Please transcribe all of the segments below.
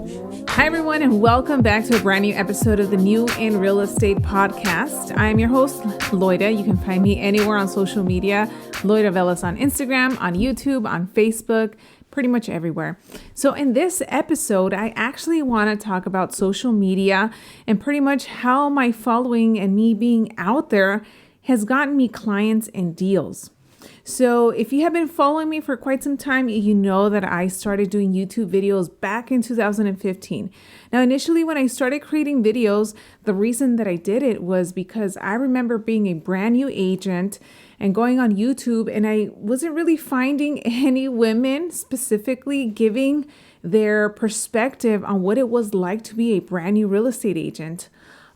Hi, everyone, and welcome back to a brand new episode of the New in Real Estate podcast. I am your host, Loida. You can find me anywhere on social media. Loida Velas on Instagram, on YouTube, on Facebook, pretty much everywhere. So in this episode, I actually want to talk about social media and pretty much how my following and me being out there has gotten me clients and deals. So if you have been following me for quite some time, you know that I started doing YouTube videos back in 2015. Now, initially when I started creating videos, the reason that I did it was because I remember being a brand new agent and going on YouTube, and I wasn't really finding any women specifically giving their perspective on what it was like to be a brand new real estate agent.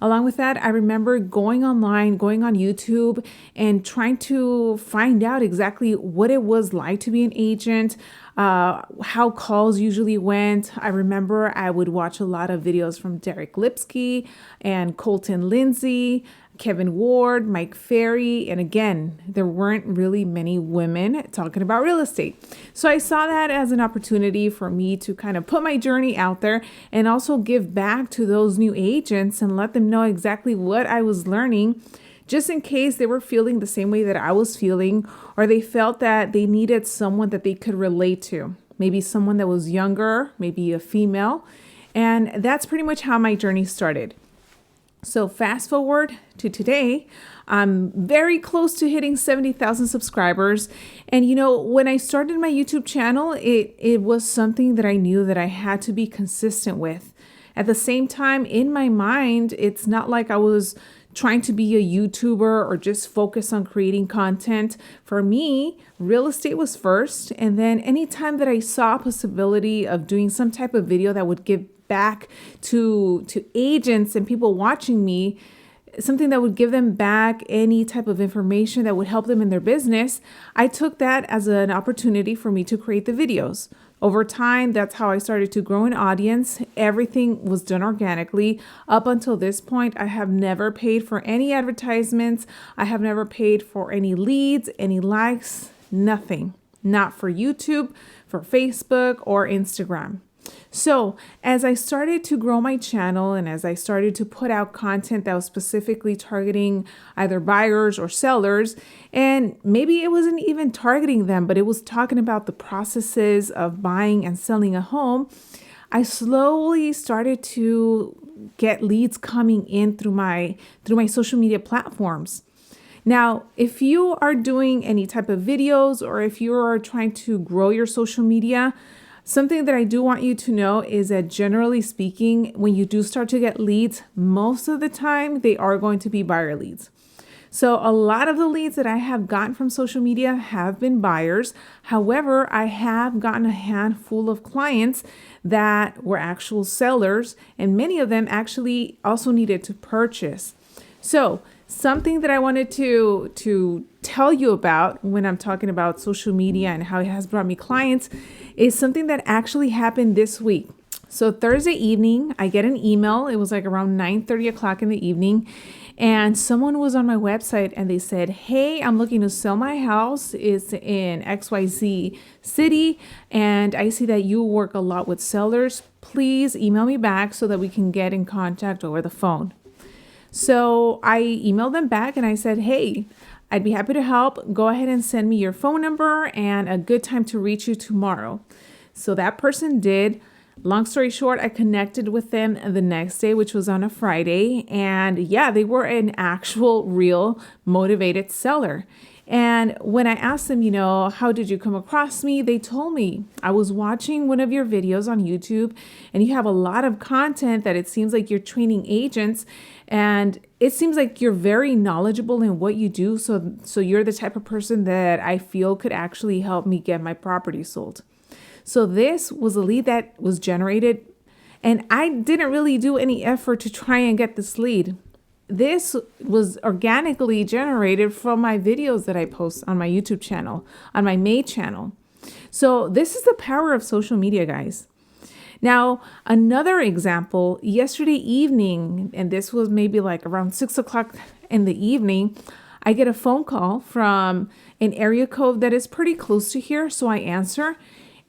Along with that, I remember going online, going on YouTube and trying to find out exactly what it was like to be an agent, how calls usually went. I remember I would watch a lot of videos from Derek Lipsky and Colton Lindsay, Kevin Ward, Mike Ferry. And again, there weren't really many women talking about real estate. So I saw that as an opportunity for me to kind of put my journey out there and also give back to those new agents and let them know exactly what I was learning, just in case they were feeling the same way that I was feeling, or they felt that they needed someone that they could relate to. Maybe someone that was younger, maybe a female. And that's pretty much how my journey started. So fast forward to today, I'm very close to hitting 70,000 subscribers. And when I started my YouTube channel, it was something that I knew that I had to be consistent with. At the same time, in my mind, it's not like I was trying to be a YouTuber or just focus on creating content. For me, real estate was first. And then anytime that I saw a possibility of doing some type of video that would give back to agents and people watching me, something that would give them back any type of information that would help them in their business, I took that as an opportunity for me to create the videos. Over time, that's how I started to grow an audience. Everything was done organically. Up until this point, I have never paid for any advertisements. I have never paid for any leads, any likes, nothing. Not for YouTube, for Facebook, or Instagram. So as I started to grow my channel and as I started to put out content that was specifically targeting either buyers or sellers, and maybe it wasn't even targeting them, but it was talking about the processes of buying and selling a home, I slowly started to get leads coming in through my social media platforms. Now, if you are doing any type of videos or if you are trying to grow your social media, something that I do want you to know is that generally speaking, when you do start to get leads, most of the time they are going to be buyer leads. So a lot of the leads that I have gotten from social media have been buyers. However, I have gotten a handful of clients that were actual sellers, and many of them actually also needed to purchase. So something that I wanted to tell you about when I'm talking about social media and how it has brought me clients is something that actually happened this week. So Thursday evening, I get an email. It was like around 9:30 o'clock in the evening. And someone was on my website and they said, "Hey, I'm looking to sell my house. It's in XYZ city. And I see that you work a lot with sellers. Please email me back so that we can get in contact over the phone." So I emailed them back and I said, "Hey, I'd be happy to help. Go ahead and send me your phone number and a good time to reach you tomorrow." So that person did. Long story short, I connected with them the next day, which was on a Friday. And yeah, they were an actual real motivated seller. And when I asked them, how did you come across me? They told me, "I was watching one of your videos on YouTube and you have a lot of content that it seems like you're training agents and it seems like you're very knowledgeable in what you do. So you're the type of person that I feel could actually help me get my property sold." So this was a lead that was generated and I didn't really do any effort to try and get this lead. This was organically generated from my videos that I post on my YouTube channel, on my main channel. So this is the power of social media, guys. Now, another example, yesterday evening, and this was maybe like around 6 o'clock in the evening, I get a phone call from an area code that is pretty close to here. So I answer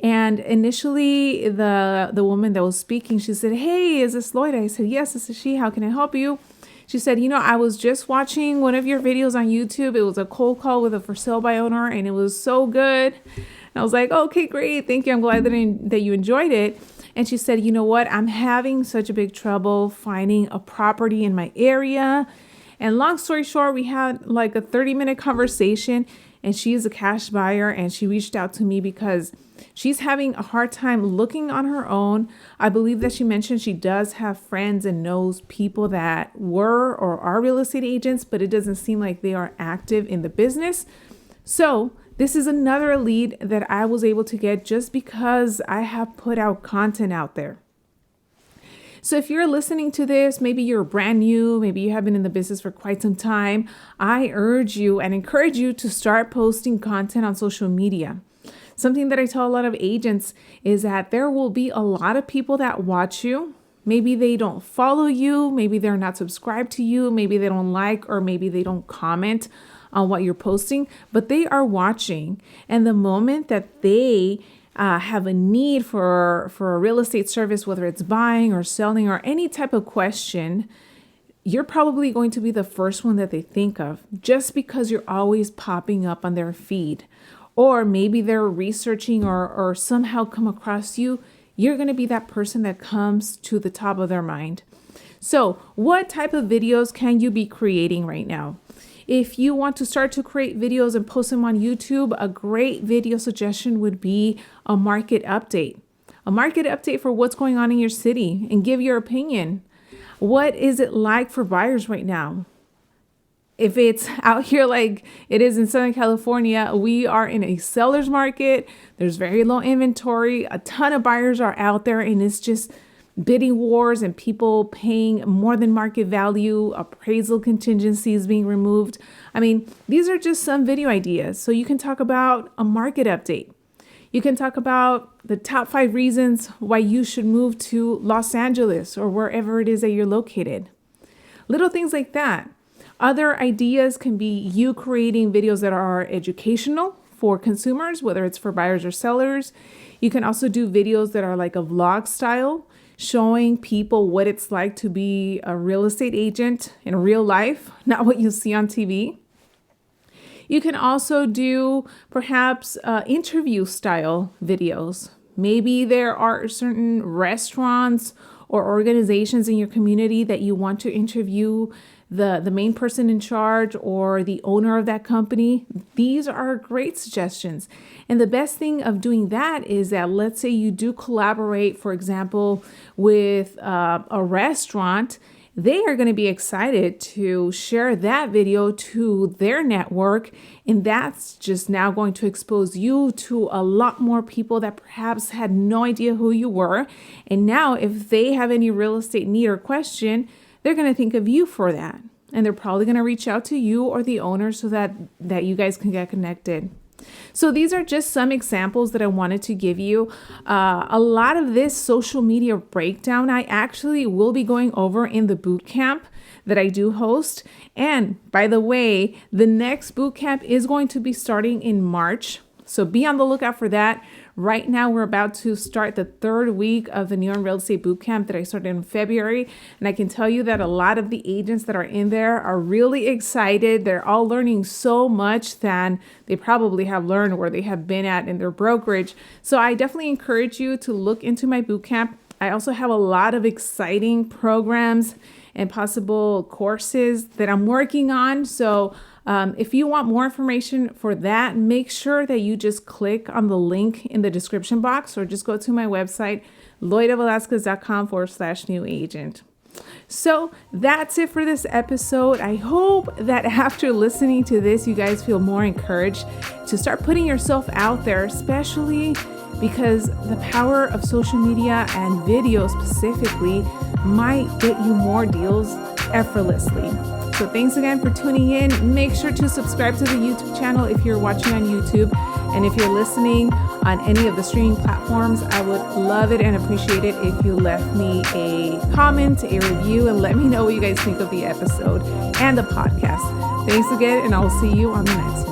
And initially, the woman that was speaking, she said, "Hey, is this Lloyd?" I said, "Yes, this is she. How can I help you?" She said, I was just watching one of your videos on YouTube. It was a cold call with a for sale by owner, and it was so good." And I was like, "Okay, great. Thank you. I'm glad that you enjoyed it." And she said, "You know what? I'm having such a big trouble finding a property in my area." And long story short, we had like a 30-minute conversation, and she is a cash buyer, and she reached out to me because she's having a hard time looking on her own. I believe that she mentioned she does have friends and knows people that were or are real estate agents, but it doesn't seem like they are active in the business. So this is another lead that I was able to get just because I have put out content out there. So if you're listening to this, maybe you're brand new, maybe you have been in the business for quite some time, I urge you and encourage you to start posting content on social media. Something that I tell a lot of agents is that there will be a lot of people that watch you. Maybe they don't follow you, maybe they're not subscribed to you, maybe they don't like, or maybe they don't comment on what you're posting, but they are watching. And the moment that they have a need for a real estate service, whether it's buying or selling or any type of question, you're probably going to be the first one that they think of just because you're always popping up on their feed. Or maybe they're researching or somehow come across you. You're going to be that person that comes to the top of their mind. So what type of videos can you be creating right now? If you want to start to create videos and post them on YouTube, a great video suggestion would be a market update. A market update for what's going on in your city and give your opinion. What is it like for buyers right now? If it's out here like it is in Southern California, we are in a seller's market. There's very low inventory. A ton of buyers are out there, and it's just bidding wars and people paying more than market value, appraisal contingencies being removed. I mean, these are just some video ideas. So you can talk about a market update. You can talk about the top 5 reasons why you should move to Los Angeles or wherever it is that you're located. Little things like that. Other ideas can be you creating videos that are educational for consumers, whether it's for buyers or sellers. You can also do videos that are like a vlog style, showing people what it's like to be a real estate agent in real life, not what you see on TV. You can also do perhaps interview style videos. Maybe there are certain restaurants or organizations in your community that you want to interview the main person in charge or the owner of that company. These are great suggestions. And the best thing of doing that is that, let's say you do collaborate, for example, with a restaurant, they are going to be excited to share that video to their network. And that's just now going to expose you to a lot more people that perhaps had no idea who you were. And now if they have any real estate need or question, they're going to think of you for that. And they're probably going to reach out to you or the owner so that you guys can get connected. So these are just some examples that I wanted to give you. A lot of this social media breakdown, I actually will be going over in the boot camp that I do host. And by the way, the next boot camp is going to be starting in March. So be on the lookout for that. Right now, we're about to start the 3rd week of the New Real Estate Bootcamp that I started in February. And I can tell you that a lot of the agents that are in there are really excited. They're all learning so much than they probably have learned where they have been at in their brokerage. So I definitely encourage you to look into my bootcamp. I also have a lot of exciting programs and possible courses that I'm working on. So if you want more information for that, make sure that you just click on the link in the description box or just go to my website, loidavelasquez.com/new agent. So that's it for this episode. I hope that after listening to this, you guys feel more encouraged to start putting yourself out there, especially because the power of social media and video specifically might get you more deals effortlessly. So thanks again for tuning in. Make sure to subscribe to the YouTube channel if you're watching on YouTube. And if you're listening on any of the streaming platforms, I would love it and appreciate it if you left me a comment, a review, and let me know what you guys think of the episode and the podcast. Thanks again, and I'll see you on the next one.